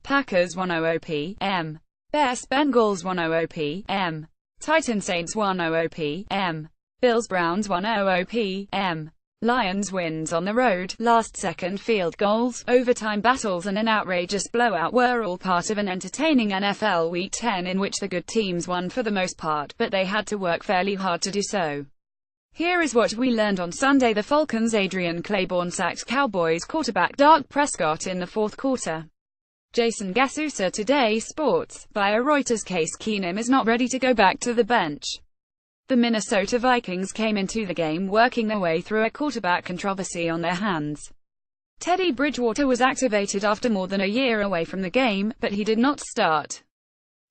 Packers 100 p.m. Bears Bengals 100 p.m. Titans Saints 100 p.m. Bills Browns 100 p.m. Lions wins on the road, last-second field goals, overtime battles and an outrageous blowout were all part of an entertaining NFL Week 10 in which the good teams won for the most part, but they had to work fairly hard to do so. Here is what we learned on Sunday. The Falcons' Adrian Claiborne sacked Cowboys quarterback Dak Prescott in the fourth quarter. Jason Gasusa Today Sports, via Reuters. Case Keenum is not ready to go back to the bench. The Minnesota Vikings came into the game working their way through a quarterback controversy on their hands. Teddy Bridgewater was activated after more than a year away from the game, but he did not start.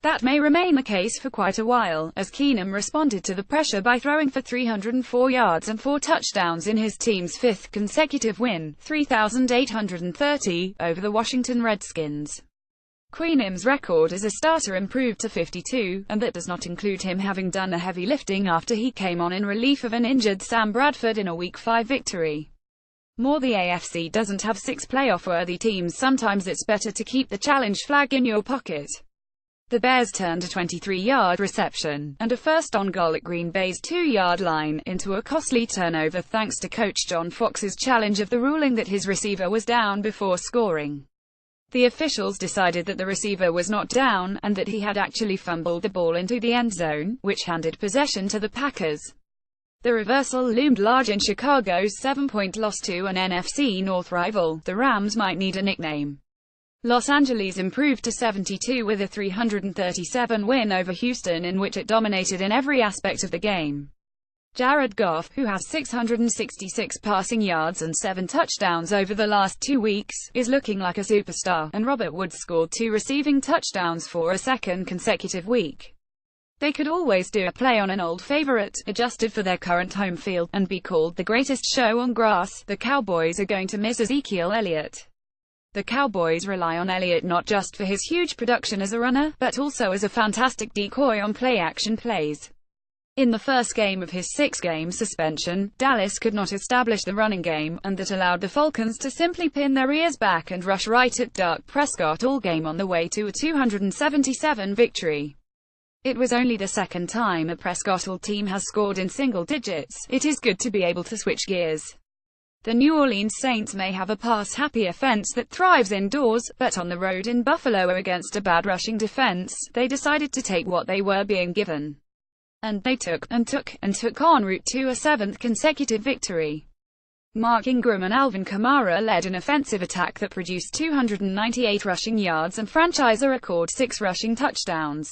That may remain the case for quite a while, as Keenum responded to the pressure by throwing for 304 yards and 4 touchdowns in his team's fifth consecutive win, 3,830, over the Washington Redskins. Keenum's record as a starter improved to 52, and that does not include him having done the heavy lifting after he came on in relief of an injured Sam Bradford in a Week 5 victory. More, the AFC doesn't have 6 playoff-worthy teams. Sometimes it's better to keep the challenge flag in your pocket. The Bears turned a 23-yard reception, and a first-on-goal at Green Bay's 2-yard line, into a costly turnover thanks to coach John Fox's challenge of the ruling that his receiver was down before scoring. The officials decided that the receiver was not down, and that he had actually fumbled the ball into the end zone, which handed possession to the Packers. The reversal loomed large in Chicago's 7-point loss to an NFC North rival. The Rams might need a nickname. Los Angeles improved to 72 with a 337 win over Houston, in which it dominated in every aspect of the game. Jared Goff, who has 666 passing yards and 7 touchdowns over the last 2 weeks, is looking like a superstar, and Robert Woods scored 2 receiving touchdowns for a second consecutive week. They could always do a play on an old favorite, adjusted for their current home field, and be called the greatest show on grass. The Cowboys are going to miss Ezekiel Elliott. The Cowboys rely on Elliott not just for his huge production as a runner, but also as a fantastic decoy on play-action plays. In the first game of his 6-game suspension, Dallas could not establish the running game, and that allowed the Falcons to simply pin their ears back and rush right at Dak Prescott all game on the way to a 277 victory. It was only the second time a Prescott-led team has scored in single digits. It is good to be able to switch gears. The New Orleans Saints may have a pass-happy offense that thrives indoors, but on the road in Buffalo against a bad rushing defense, they decided to take what they were being given. And they took en route to a 7th consecutive victory. Mark Ingram and Alvin Kamara led an offensive attack that produced 298 rushing yards and franchise-record 6 rushing touchdowns.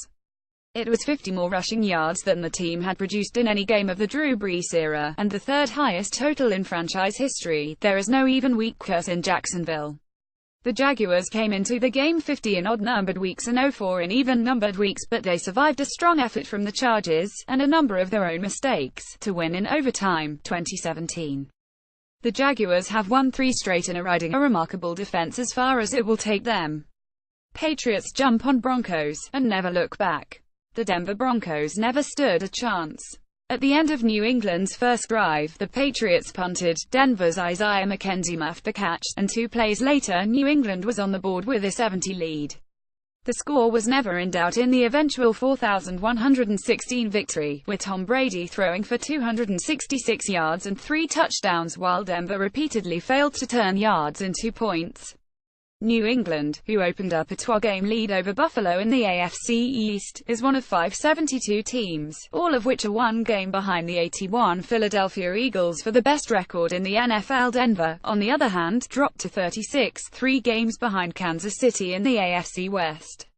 It was 50 more rushing yards than the team had produced in any game of the Drew Brees era, and the 3rd highest total in franchise history. There is no even week curse in Jacksonville. The Jaguars came into the game 50 in odd-numbered weeks and 0-4 in even-numbered weeks, but they survived a strong effort from the Chargers, and a number of their own mistakes, to win in overtime, 2017. The Jaguars have won 3 straight and are riding a remarkable defense as far as it will take them. Patriots jump on Broncos, and never look back. The Denver Broncos never stood a chance. At the end of New England's first drive, the Patriots punted. Denver's Isaiah McKenzie muffed the catch, and 2 plays later, New England was on the board with a 70 lead. The score was never in doubt in the eventual 4,116 victory, with Tom Brady throwing for 266 yards and 3 touchdowns while Denver repeatedly failed to turn yards into points. New England, who opened up a 2-game lead over Buffalo in the AFC East, is one of 5 72 teams, all of which are 1 game behind the 81 Philadelphia Eagles for the best record in the NFL. Denver, on the other hand, dropped to 36, 3 games behind Kansas City in the AFC West.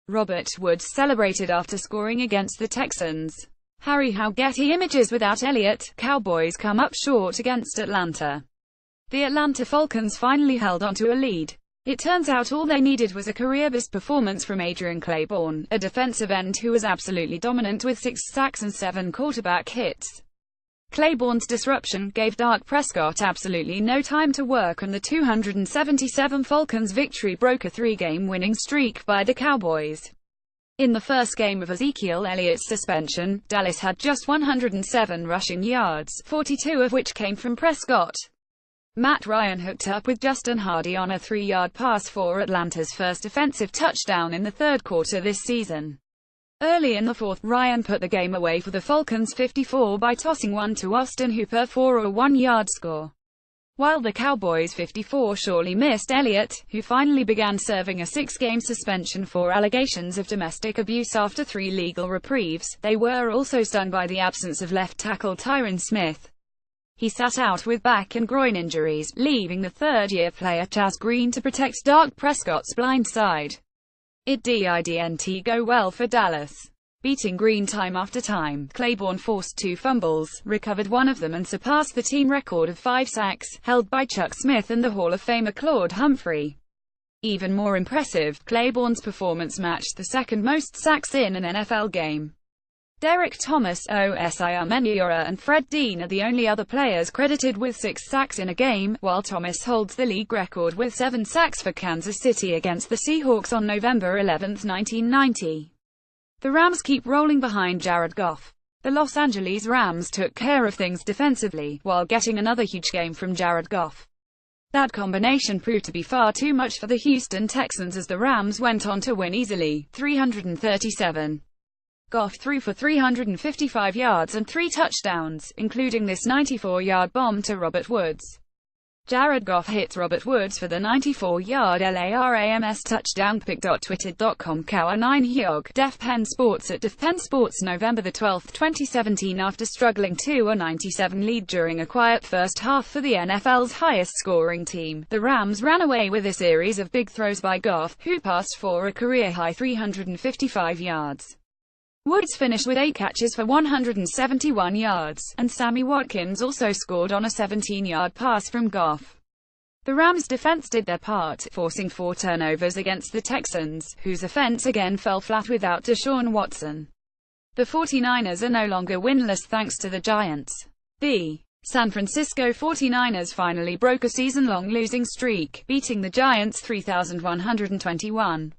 Robert Woods celebrated after scoring against the Texans. Harry Howe. Getty Images. Without Elliott, Cowboys come up short against Atlanta. The Atlanta Falcons finally held onto a lead. It turns out all they needed was a career-best performance from Adrian Claiborne, a defensive end who was absolutely dominant with 6 sacks and 7 quarterback hits. Claiborne's disruption gave Dak Prescott absolutely no time to work, and the 277 Falcons victory broke a 3-game winning streak by the Cowboys. In the first game of Ezekiel Elliott's suspension, Dallas had just 107 rushing yards, 42 of which came from Prescott. Matt Ryan hooked up with Justin Hardy on a 3-yard pass for Atlanta's first offensive touchdown in the third quarter this season. Early in the fourth, Ryan put the game away for the Falcons 54 by tossing one to Austin Hooper for a 1-yard score. While the Cowboys 54 surely missed Elliott, who finally began serving a 6-game suspension for allegations of domestic abuse after 3 legal reprieves, they were also stung by the absence of left tackle Tyron Smith. He sat out with back and groin injuries, leaving the third-year player Chaz Green to protect Dak Prescott's blind side. It didn't go well for Dallas. Beating Green time after time, Claiborne forced 2 fumbles, recovered one of them and surpassed the team record of 5 sacks, held by Chuck Smith and the Hall of Famer Claude Humphrey. Even more impressive, Claiborne's performance matched the second most sacks in an NFL game. Derek Thomas, Osi Menyiora and Fred Dean are the only other players credited with 6 sacks in a game, while Thomas holds the league record with 7 sacks for Kansas City against the Seahawks on November 11, 1990. The Rams keep rolling behind Jared Goff. The Los Angeles Rams took care of things defensively, while getting another huge game from Jared Goff. That combination proved to be far too much for the Houston Texans as the Rams went on to win easily, 337. Goff threw for 355 yards and 3 touchdowns, including this 94-yard bomb to Robert Woods. Jared Goff hit Robert Woods for the 94-yard LARAMS touchdown. Pic.twitter.com Kawa9Hyog, Def Penn Sports at Def Penn Sports November 12, 2017. After struggling to a 97 lead during a quiet first half for the NFL's highest-scoring team, the Rams ran away with a series of big throws by Goff, who passed for a career-high 355 yards. Woods finished with 8 catches for 171 yards, and Sammy Watkins also scored on a 17-yard pass from Goff. The Rams' defense did their part, forcing 4 turnovers against the Texans, whose offense again fell flat without Deshaun Watson. The 49ers are no longer winless thanks to the Giants. The San Francisco 49ers finally broke a season-long losing streak, beating the Giants 3,121.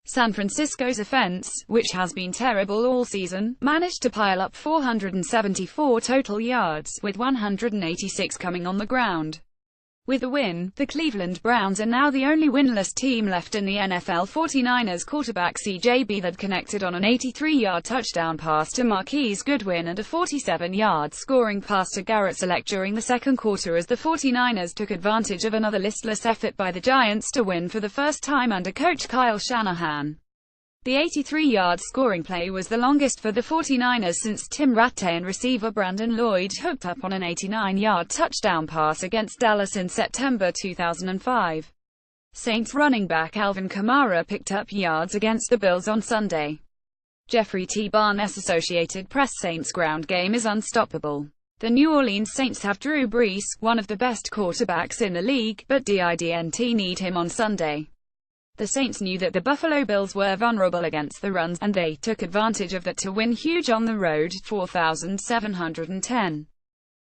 San Francisco's offense, which has been terrible all season, managed to pile up 474 total yards, with 186 coming on the ground. With the win, the Cleveland Browns are now the only winless team left in the NFL. 49ers quarterback C.J. Beathard connected on an 83-yard touchdown pass to Marquise Goodwin and a 47-yard scoring pass to Garrett Selleck during the second quarter as the 49ers took advantage of another listless effort by the Giants to win for the first time under coach Kyle Shanahan. The 83-yard scoring play was the longest for the 49ers since Tim Rattay and receiver Brandon Lloyd hooked up on an 89-yard touchdown pass against Dallas in September 2005. Saints running back Alvin Kamara picked up yards against the Bills on Sunday. Jeffrey T. Barnes, Associated Press. Saints' ground game is unstoppable. The New Orleans Saints have Drew Brees, one of the best quarterbacks in the league, but didn't need him on Sunday. The Saints knew that the Buffalo Bills were vulnerable against the runs, and they took advantage of that to win huge on the road, 4,710.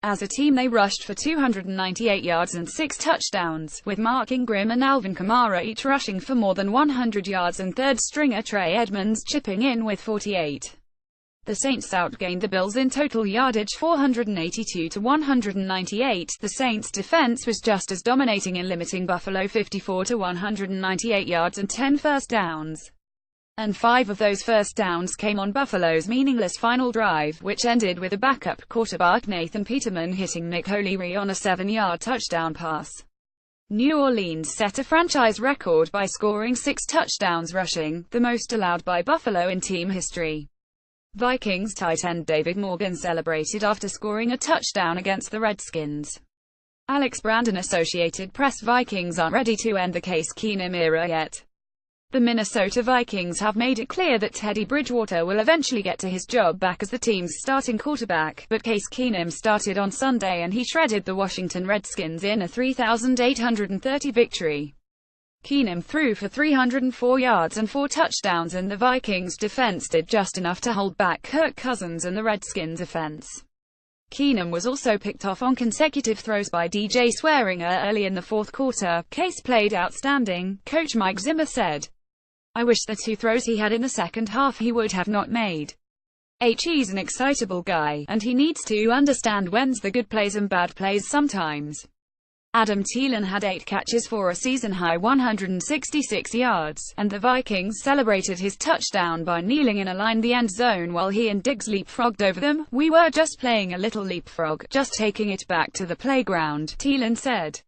As a team they rushed for 298 yards and 6 touchdowns, with Mark Ingram and Alvin Kamara each rushing for more than 100 yards and third-stringer Trey Edmonds chipping in with 48. The Saints outgained the Bills in total yardage 482 to 198. The Saints' defense was just as dominating in limiting Buffalo 54 to 198 yards and 10 first downs. And 5 of those first downs came on Buffalo's meaningless final drive, which ended with a backup quarterback Nathan Peterman hitting Nick O'Leary on a 7-yard touchdown pass. New Orleans set a franchise record by scoring 6 touchdowns rushing, the most allowed by Buffalo in team history. Vikings tight end David Morgan celebrated after scoring a touchdown against the Redskins. Alex Brandon, Associated Press. Vikings aren't ready to end the Case Keenum era yet. The Minnesota Vikings have made it clear that Teddy Bridgewater will eventually get to his job back as the team's starting quarterback, but Case Keenum started on Sunday and he shredded the Washington Redskins in a 3,830 victory. Keenum threw for 304 yards and 4 touchdowns, and the Vikings' defense did just enough to hold back Kirk Cousins and the Redskins' offense. Keenum was also picked off on consecutive throws by DJ Swearinger early in the fourth quarter. Case played outstanding, Coach Mike Zimmer said. I wish the 2 throws he had in the second half he would have not made. He's an excitable guy, and he needs to understand when's the good plays and bad plays sometimes. Adam Thielen had 8 catches for a season-high 166 yards, and the Vikings celebrated his touchdown by kneeling in a line the end zone while he and Diggs leapfrogged over them. "We were just playing a little leapfrog, just taking it back to the playground," Thielen said.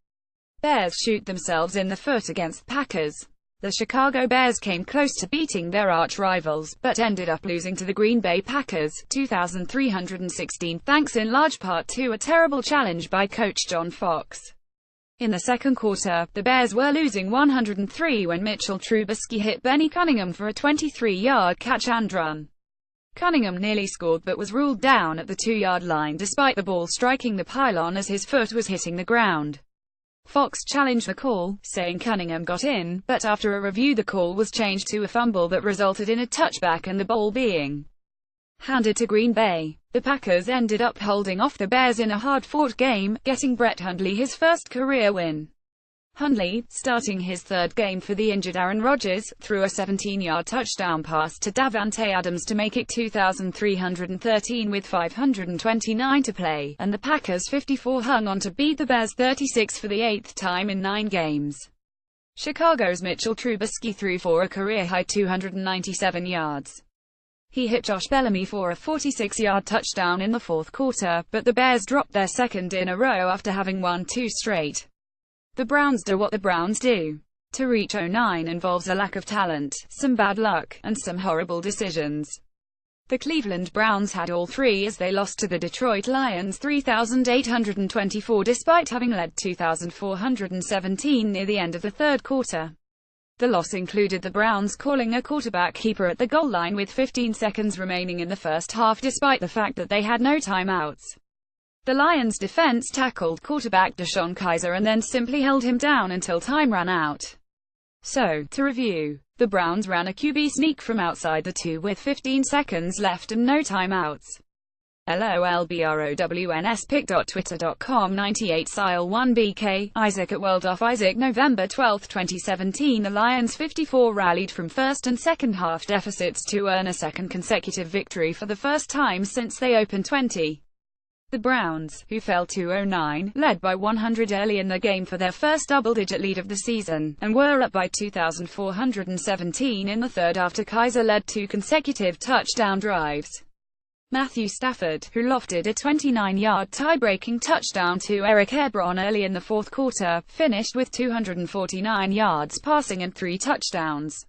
Bears shoot themselves in the foot against Packers. The Chicago Bears came close to beating their arch-rivals, but ended up losing to the Green Bay Packers, 2,316, thanks in large part to a terrible challenge by coach John Fox. In the second quarter, the Bears were losing 103 when Mitchell Trubisky hit Benny Cunningham for a 23-yard catch and run. Cunningham nearly scored but was ruled down at the 2-yard line despite the ball striking the pylon as his foot was hitting the ground. Fox challenged the call, saying Cunningham got in, but after a review the call was changed to a fumble that resulted in a touchback and the ball being handed to Green Bay. The Packers ended up holding off the Bears in a hard-fought game, getting Brett Hundley his first career win. Hundley, starting his third game for the injured Aaron Rodgers, threw a 17-yard touchdown pass to Davante Adams to make it 2,313 with 529 to play, and the Packers 54 hung on to beat the Bears 36 for the 8th time in 9 games. Chicago's Mitchell Trubisky threw for a career-high 297 yards. He hit Josh Bellamy for a 46-yard touchdown in the fourth quarter, but the Bears dropped their second in a row after having won 2 straight. The Browns do what the Browns do. To reach 09 involves a lack of talent, some bad luck, and some horrible decisions. The Cleveland Browns had all 3 as they lost to the Detroit Lions 3,824 despite having led 2,417 near the end of the third quarter. The loss included the Browns calling a quarterback keeper at the goal line with 15 seconds remaining in the first half despite the fact that they had no timeouts. The Lions' defense tackled quarterback DeShone Kizer and then simply held him down until time ran out. So, to review, the Browns ran a QB sneak from outside the 2 with 15 seconds left and no timeouts. LOLBROWNS pic.twitter.com 98Sile1BK, Isaac at World of Isaac November 12, 2017 The Lions 54 rallied from first and second half deficits to earn a second consecutive victory for the first time since they opened 20. The Browns, who fell to 0-9, led by 100 early in the game for their first double-digit lead of the season, and were up by 2,417 in the third after Kizer led 2 consecutive touchdown drives. Matthew Stafford, who lofted a 29-yard tie-breaking touchdown to Eric Ebron early in the fourth quarter, finished with 249 yards passing and 3 touchdowns.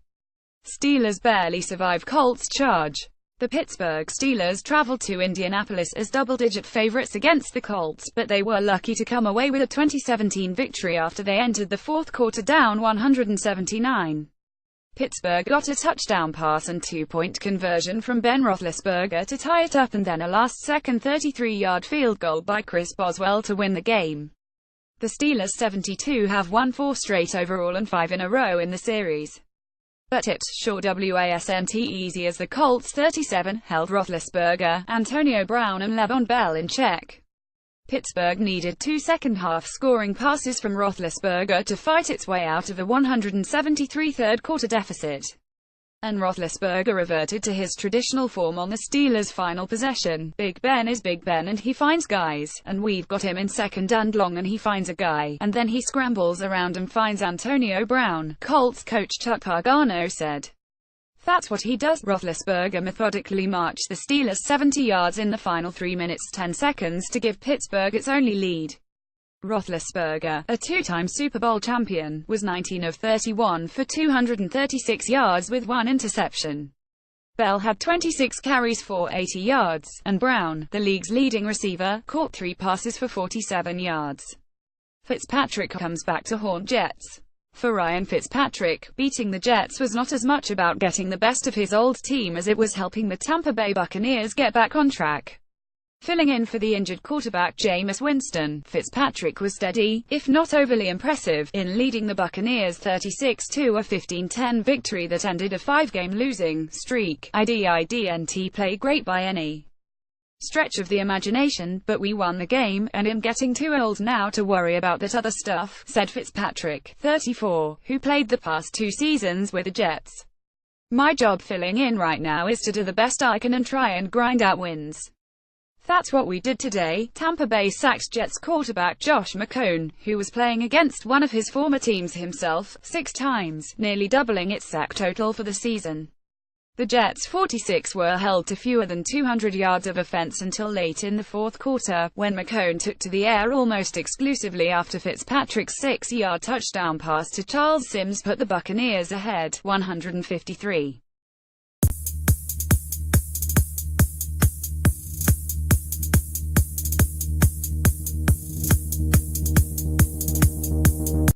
Steelers barely survive Colts charge. The Pittsburgh Steelers traveled to Indianapolis as double-digit favorites against the Colts, but they were lucky to come away with a 2017 victory after they entered the fourth quarter down 179. Pittsburgh got a touchdown pass and 2-point conversion from Ben Roethlisberger to tie it up and then a last-second 33-yard field goal by Chris Boswell to win the game. The Steelers 72 have won 4 straight overall and 5 in a row in the series. But it sure wasn't easy as the Colts 37 held Roethlisberger, Antonio Brown and Le'Veon Bell in check. Pittsburgh needed 2 second-half scoring passes from Roethlisberger to fight its way out of a 173 third-quarter deficit. And Roethlisberger reverted to his traditional form on the Steelers' final possession. Big Ben is Big Ben and he finds guys, and we've got him in second and long and he finds a guy, and then he scrambles around and finds Antonio Brown, Colts coach Chuck Pagano said. That's what he does. Roethlisberger methodically marched the Steelers 70 yards in the final 3 minutes 10 seconds to give Pittsburgh its only lead. Roethlisberger, a 2-time Super Bowl champion, was 19 of 31 for 236 yards with 1 interception. Bell had 26 carries for 80 yards, and Brown, the league's leading receiver, caught 3 passes for 47 yards. Fitzpatrick comes back to haunt Jets. For Ryan Fitzpatrick, beating the Jets was not as much about getting the best of his old team as it was helping the Tampa Bay Buccaneers get back on track. Filling in for the injured quarterback Jameis Winston, Fitzpatrick was steady, if not overly impressive, in leading the Buccaneers 36 to a 15-10 victory that ended a 5-game losing streak. I didn't play great by any stretch of the imagination, but we won the game, and I'm getting too old now to worry about that other stuff, said Fitzpatrick, 34, who played the past 2 seasons with the Jets. My job filling in right now is to do the best I can and try and grind out wins. That's what we did today. Tampa Bay sacked Jets quarterback Josh McCown, who was playing against one of his former teams himself, 6 times, nearly doubling its sack total for the season. The Jets' 46 were held to fewer than 200 yards of offense until late in the fourth quarter, when McCown took to the air almost exclusively after Fitzpatrick's 6-yard touchdown pass to Charles Sims put the Buccaneers ahead, 153.